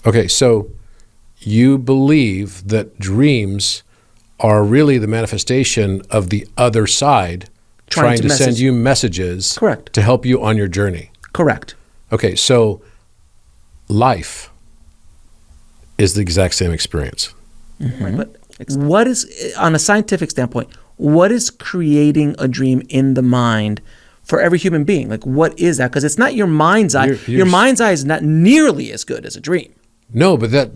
Okay, so you believe that dreams are really the manifestation of the other side trying to send you messages Correct. to help you on your journey. Correct. Okay, so life is the exact same experience. Right, but what is, on a scientific standpoint, what is creating a dream in the mind for every human being? Like, what is that? Because it's not your mind's eye. Your mind's eye is not nearly as good as a dream. No, but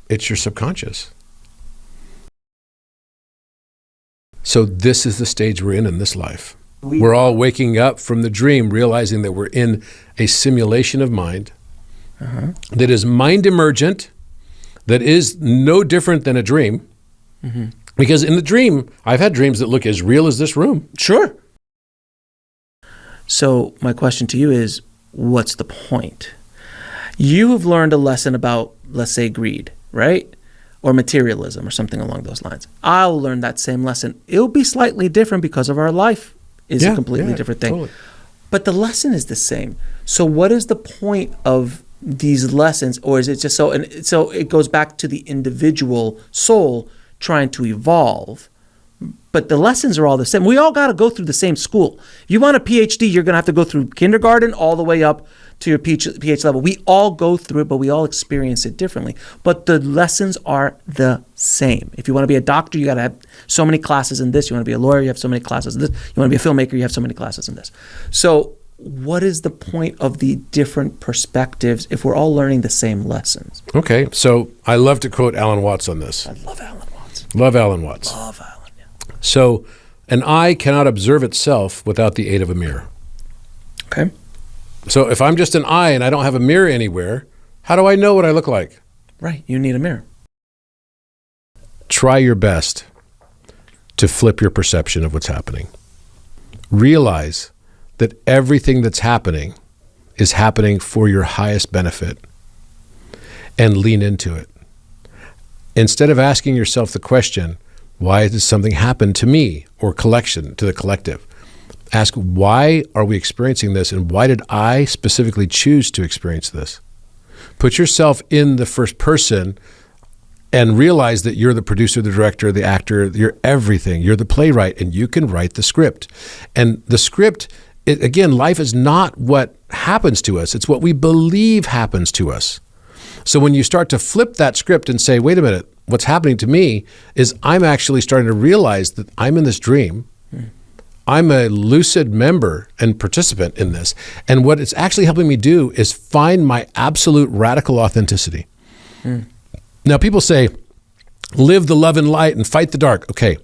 it's your subconscious. So this is the stage we're in this life. We're all waking up from the dream, realizing that we're in a simulation of mind that is mind emergent, that is no different than a dream. Because in the dream, I've had dreams that look as real as this room. Sure. So my question to you is, what's the point? You have learned a lesson about, let's say, greed, right? Or materialism or something along those lines. I'll learn that same lesson. It'll be slightly different because of our life is a completely different thing. Totally. But the lesson is the same. So what is the point of these lessons? Or is it just so, and so it goes back to the individual soul trying to evolve. But the lessons are all the same. We all got to go through the same school. If you want a PhD, you're going to have to go through kindergarten all the way up to your PhD level. We all go through it, but we all experience it differently. But the lessons are the same. If you want to be a doctor, you got to have so many classes in this. You want to be a lawyer, you have so many classes in this. You want to be a filmmaker, you have so many classes in this. So what is the point of the different perspectives if we're all learning the same lessons? Okay, so I love to quote Alan Watts on this. I love Alan Watts. Love Alan Watts. Love Alan, yeah. So an eye cannot observe itself without the aid of a mirror. Okay. So if I'm just an eye and I don't have a mirror anywhere, how do I know what I look like? Right, you need a mirror. Try your best to flip your perception of what's happening. Realize that everything that's happening is happening for your highest benefit, and lean into it. Instead of asking yourself the question, why does something happen to me or to the collective? Ask, why are we experiencing this, and why did I specifically choose to experience this? Put yourself in the first person and realize that you're the producer, the director, the actor, you're everything. You're the playwright, and you can write the script. And the script, again, life is not what happens to us. It's what we believe happens to us. So when you start to flip that script and say, wait a minute, what's happening to me is I'm actually starting to realize that I'm in this dream. I'm a lucid member and participant in this. And what it's actually helping me do is find my absolute radical authenticity. Now, people say, live the love and light and fight the dark. Okay,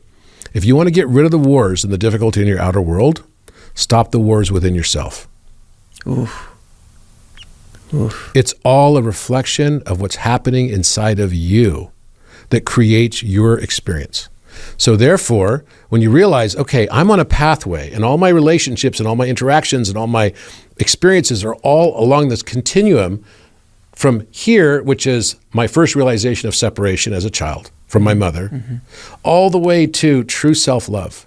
if you want to get rid of the wars and the difficulty in your outer world, stop the wars within yourself. Oof. Oof. It's all a reflection of what's happening inside of you that creates your experience. So therefore, when you realize, okay, I'm on a pathway and all my relationships and all my interactions and all my experiences are all along this continuum from here, which is my first realization of separation as a child from my mother, all the way to true self-love.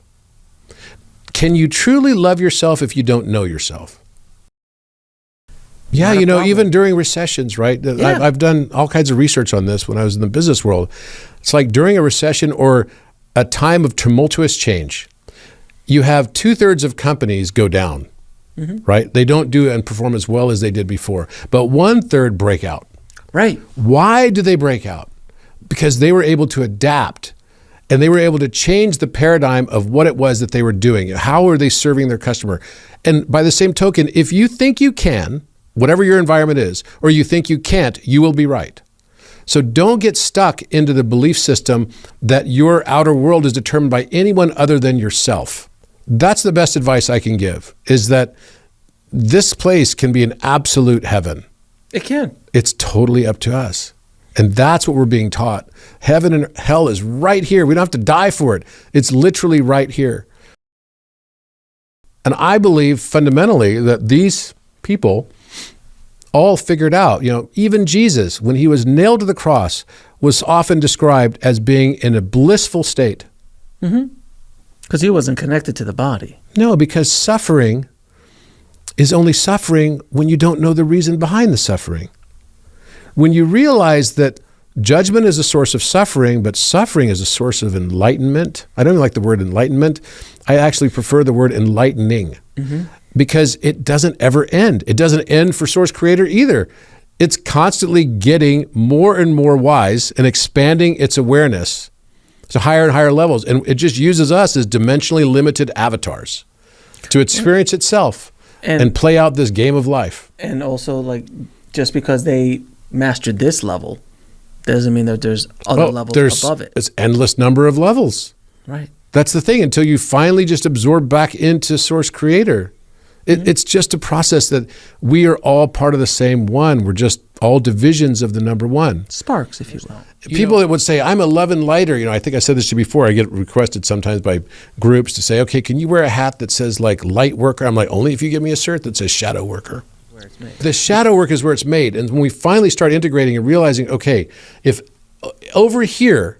Can you truly love yourself if you don't know yourself? Yeah, you know, even during recessions, right? Yeah. I've done all kinds of research on this when I was in the business world. It's like during a recession or a time of tumultuous change, you have 2/3 of companies go down, right? They don't do and perform as well as they did before, but 1/3 break out. Right. Why do they break out? Because they were able to adapt and they were able to change the paradigm of what it was that they were doing. How are they serving their customer? And by the same token, if you think you can, whatever your environment is, or you think you can't, you will be right. So don't get stuck into the belief system that your outer world is determined by anyone other than yourself. That's the best advice I can give, is that this place can be an absolute heaven. It can. It's totally up to us. And that's what we're being taught. Heaven and hell is right here. We don't have to die for it. It's literally right here. And I believe fundamentally that these people all figured out, you know, even Jesus, when he was nailed to the cross, was often described as being in a blissful state. Because he wasn't connected to the body. No, because suffering is only suffering when you don't know the reason behind the suffering. When you realize that judgment is a source of suffering, but suffering is a source of enlightenment. I don't even like the word enlightenment. I actually prefer the word enlightening because it doesn't ever end. It doesn't end for Source Creator either. It's constantly getting more and more wise and expanding its awareness to higher and higher levels. And it just uses us as dimensionally limited avatars to experience itself and play out this game of life. And also, like, just because they mastered this level doesn't mean that there's other levels above it. It's endless number of levels. Right. That's the thing. Until you finally just absorb back into Source Creator, it's just a process that we are all part of the same one. We're just all divisions of the number one. Sparks, if you will. People that would say, I'm a love and lighter. I think I said this to you before. I get requested sometimes by groups to say, okay, can you wear a hat that says like light worker? I'm like, only if you give me a shirt that says shadow worker. Where it's made. The shadow work is where it's made. And when we finally start integrating and realizing, okay, if over here,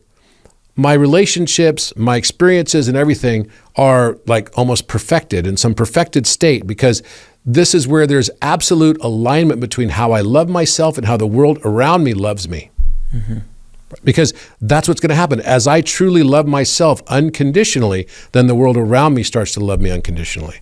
my relationships, my experiences and everything are like almost perfected in some perfected state, because this is where there's absolute alignment between how I love myself and how the world around me loves me. Because that's what's going to happen. As I truly love myself unconditionally, then the world around me starts to love me unconditionally.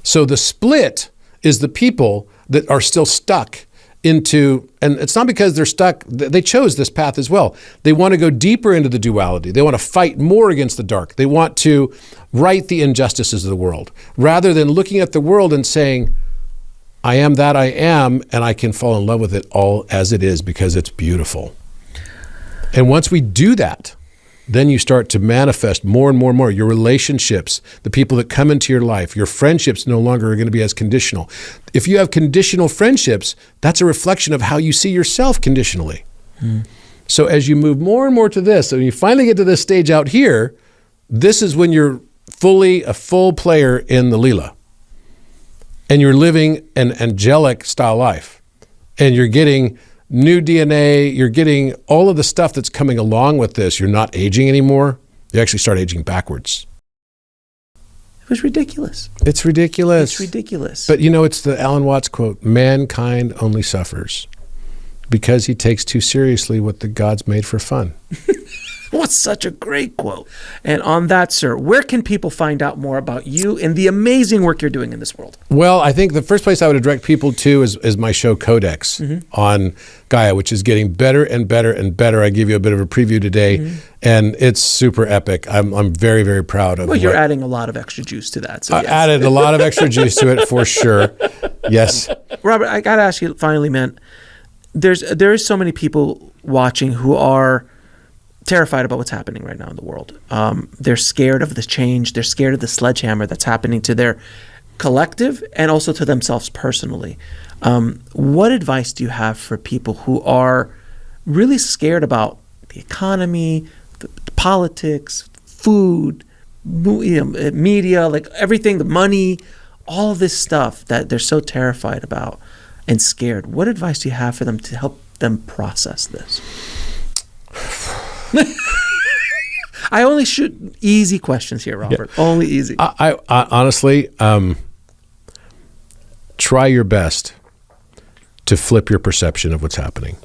So the split is the people that are still stuck into, and it's not because they're stuck, they chose this path as well. They want to go deeper into the duality. They want to fight more against the dark. They want to right the injustices of the world, rather than looking at the world and saying, I am that I am, and I can fall in love with it all as it is because it's beautiful. And once we do that, then you start to manifest more and more and more. Your relationships, the people that come into your life, your friendships no longer are going to be as conditional. If you have conditional friendships, that's a reflection of how you see yourself conditionally. So as you move more and more to this, and you finally get to this stage out here, this is when you're fully a full player in the Leela. And you're living an angelic style life. And you're getting new DNA, you're getting all of the stuff that's coming along with this. You're not aging anymore. You actually start aging backwards. It was ridiculous. It's ridiculous. It's ridiculous. But it's the Alan Watts quote, mankind only suffers because he takes too seriously what the gods made for fun. What's such a great quote. And on that, sir, where can people find out more about you and the amazing work you're doing in this world? Well, I think the first place I would direct people to is my show Codex on Gaia, which is getting better and better and better. I give you a bit of a preview today, and it's super epic. I'm very, very proud of it. Well, you're adding a lot of extra juice to that. So I added a lot of extra juice to it for sure. Yes. Robert, I got to ask you finally, man, there is so many people watching who are terrified about what's happening right now in the world. They're scared of the change. They're scared of the sledgehammer that's happening to their collective and also to themselves personally. What advice do you have for people who are really scared about the economy, the politics, food, media, like everything, the money, all of this stuff that they're so terrified about and scared? What advice do you have for them to help them process this? I only shoot easy questions here, Robert. Yeah. Only easy. I honestly, try your best to flip your perception of what's happening.